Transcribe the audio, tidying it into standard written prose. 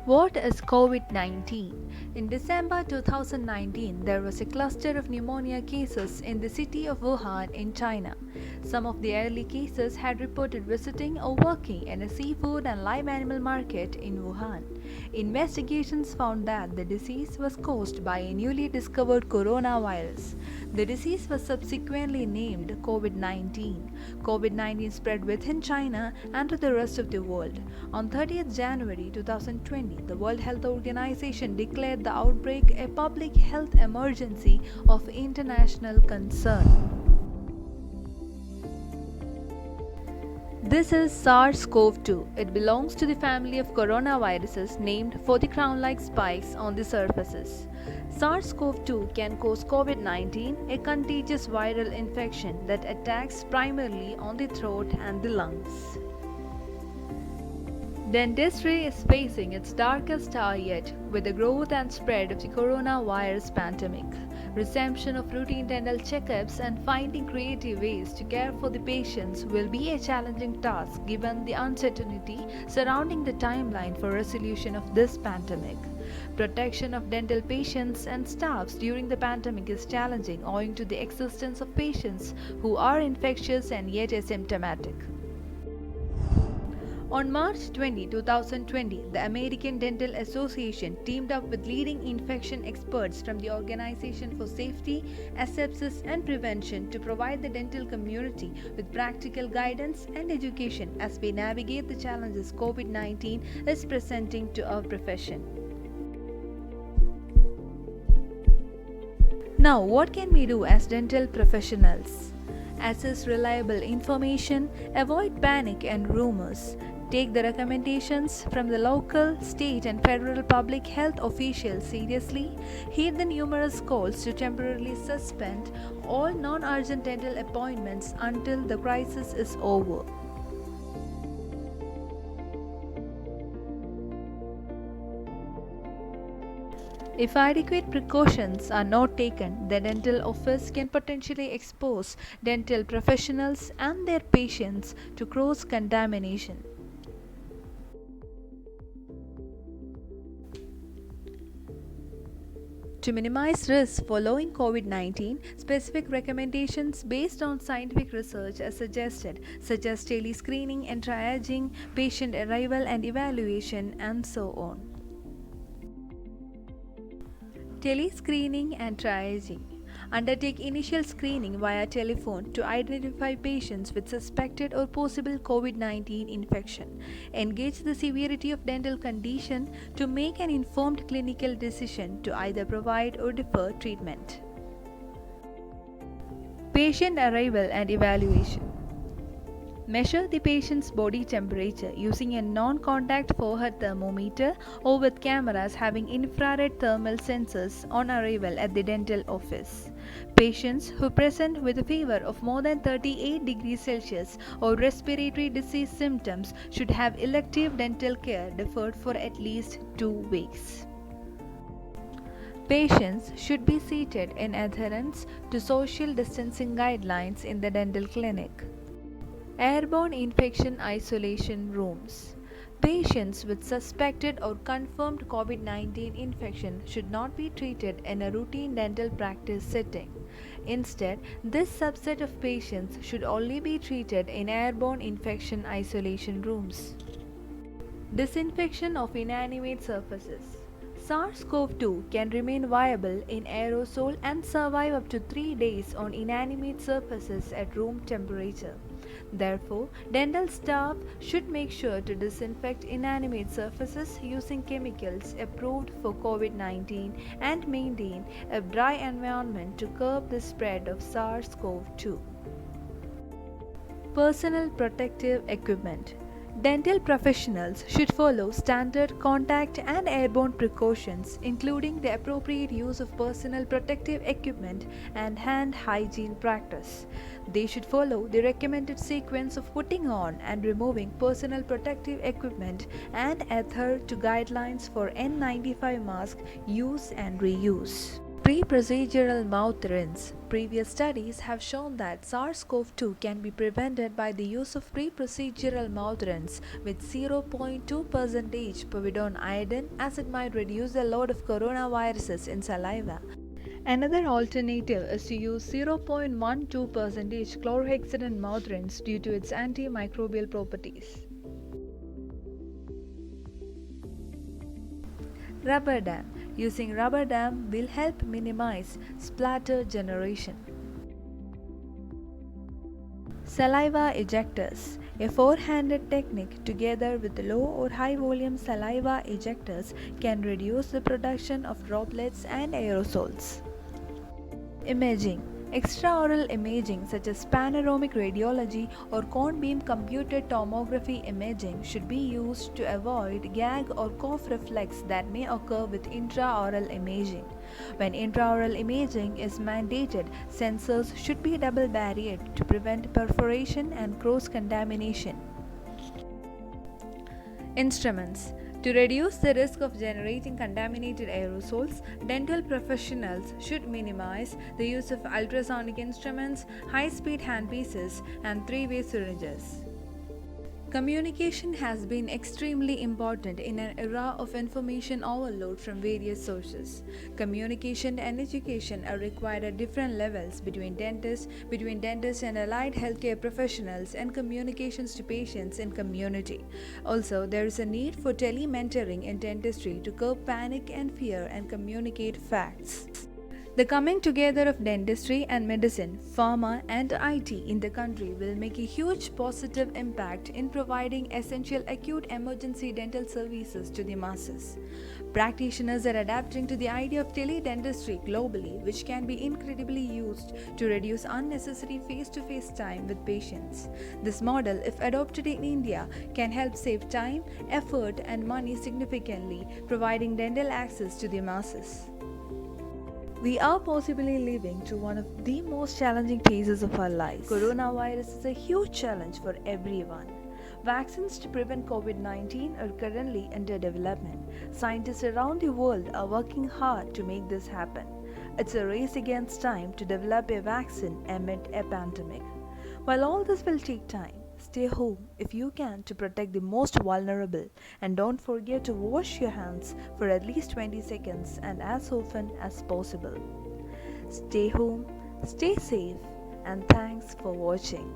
What is COVID-19? In December 2019, there was a cluster of pneumonia cases in the city of Wuhan in China. Some of the early cases had reported visiting or working in a seafood and live animal market in Wuhan. Investigations found that the disease was caused by a newly discovered coronavirus. The disease was subsequently named COVID-19. COVID-19 spread within China and to the rest of the world. On 30th January 2020, the World Health Organization declared the outbreak a public health emergency of international concern. This is SARS-CoV-2. It belongs to the family of coronaviruses named for the crown-like spikes on the surfaces. SARS-CoV-2 can cause COVID-19, a contagious viral infection that attacks primarily on the throat and the lungs. Dentistry is facing its darkest hour yet with the growth and spread of the coronavirus pandemic. Resumption of routine dental checkups and finding creative ways to care for the patients will be a challenging task given the uncertainty surrounding the timeline for resolution of this pandemic. Protection of dental patients and staffs during the pandemic is challenging owing to the existence of patients who are infectious and yet asymptomatic. On March 20, 2020, the American Dental Association teamed up with leading infection experts from the Organization for Safety, Asepsis and Prevention to provide the dental community with practical guidance and education as we navigate the challenges COVID-19 is presenting to our profession. Now, what can we do as dental professionals? Access reliable information, avoid panic and rumors. Take the recommendations from the local, state and federal public health officials seriously. Heed the numerous calls to temporarily suspend all non-urgent dental appointments until the crisis is over. If adequate precautions are not taken, the dental office can potentially expose dental professionals and their patients to cross-contamination. To minimize risk following COVID-19, specific recommendations based on scientific research are suggested, such as tele-screening and triaging, patient arrival and evaluation, and so on. Tele-screening and triaging. Undertake initial screening via telephone to identify patients with suspected or possible COVID-19 infection. Engage the severity of dental condition to make an informed clinical decision to either provide or defer treatment. Patient arrival and evaluation. Measure the patient's body temperature using a non-contact forehead thermometer or with cameras having infrared thermal sensors on arrival at the dental office. Patients who present with a fever of more than 38 degrees Celsius or respiratory disease symptoms should have elective dental care deferred for at least 2 weeks. Patients should be seated in adherence to social distancing guidelines in the dental clinic. Airborne infection isolation rooms. Patients with suspected or confirmed COVID-19 infection should not be treated in a routine dental practice setting. Instead, this subset of patients should only be treated in airborne infection isolation rooms. Disinfection of inanimate surfaces. SARS-CoV-2 can remain viable in aerosol and survive up to 3 days on inanimate surfaces at room temperature. Therefore, dental staff should make sure to disinfect inanimate surfaces using chemicals approved for COVID-19 and maintain a dry environment to curb the spread of SARS-CoV-2. Personal protective equipment. Dental professionals should follow standard contact and airborne precautions, including the appropriate use of personal protective equipment and hand hygiene practice. They should follow the recommended sequence of putting on and removing personal protective equipment and adhere to guidelines for N95 mask use and reuse. Pre-procedural mouth rinse. Previous studies have shown that SARS-CoV-2 can be prevented by the use of pre-procedural mouth rinse with 0.2% povidone iodine, as it might reduce the load of coronaviruses in saliva. Another alternative is to use 0.12% chlorhexidine mouth rinse due to its antimicrobial properties. Rubber dam. Using rubber dam will help minimize splatter generation. Saliva ejectors. A four-handed technique together with low or high volume saliva ejectors can reduce the production of droplets and aerosols. Imaging. Extraoral imaging such as panoramic radiology or cone beam computed tomography imaging should be used to avoid gag or cough reflex that may occur with intraoral imaging. When intraoral imaging is mandated, sensors should be double barriered to prevent perforation and cross-contamination. Instruments. To reduce the risk of generating contaminated aerosols, dental professionals should minimize the use of ultrasonic instruments, high-speed handpieces, and three-way syringes. Communication has been extremely important in an era of information overload from various sources. Communication and education are required at different levels between dentists and allied healthcare professionals, and communications to patients in community. Also, there is a need for tele-mentoring in dentistry to curb panic and fear and communicate facts. The coming together of dentistry and medicine, pharma, and IT in the country will make a huge positive impact in providing essential acute emergency dental services to the masses. Practitioners are adapting to the idea of tele-dentistry globally, which can be incredibly used to reduce unnecessary face-to-face time with patients. This model, if adopted in India, can help save time, effort, and money significantly, providing dental access to the masses. We are possibly living through one of the most challenging phases of our lives. Coronavirus is a huge challenge for everyone. Vaccines to prevent COVID-19 are currently under development. Scientists around the world are working hard to make this happen. It's a race against time to develop a vaccine amid a pandemic. While all this will take time, stay home if you can to protect the most vulnerable, and don't forget to wash your hands for at least 20 seconds and as often as possible. Stay home, stay safe, and thanks for watching.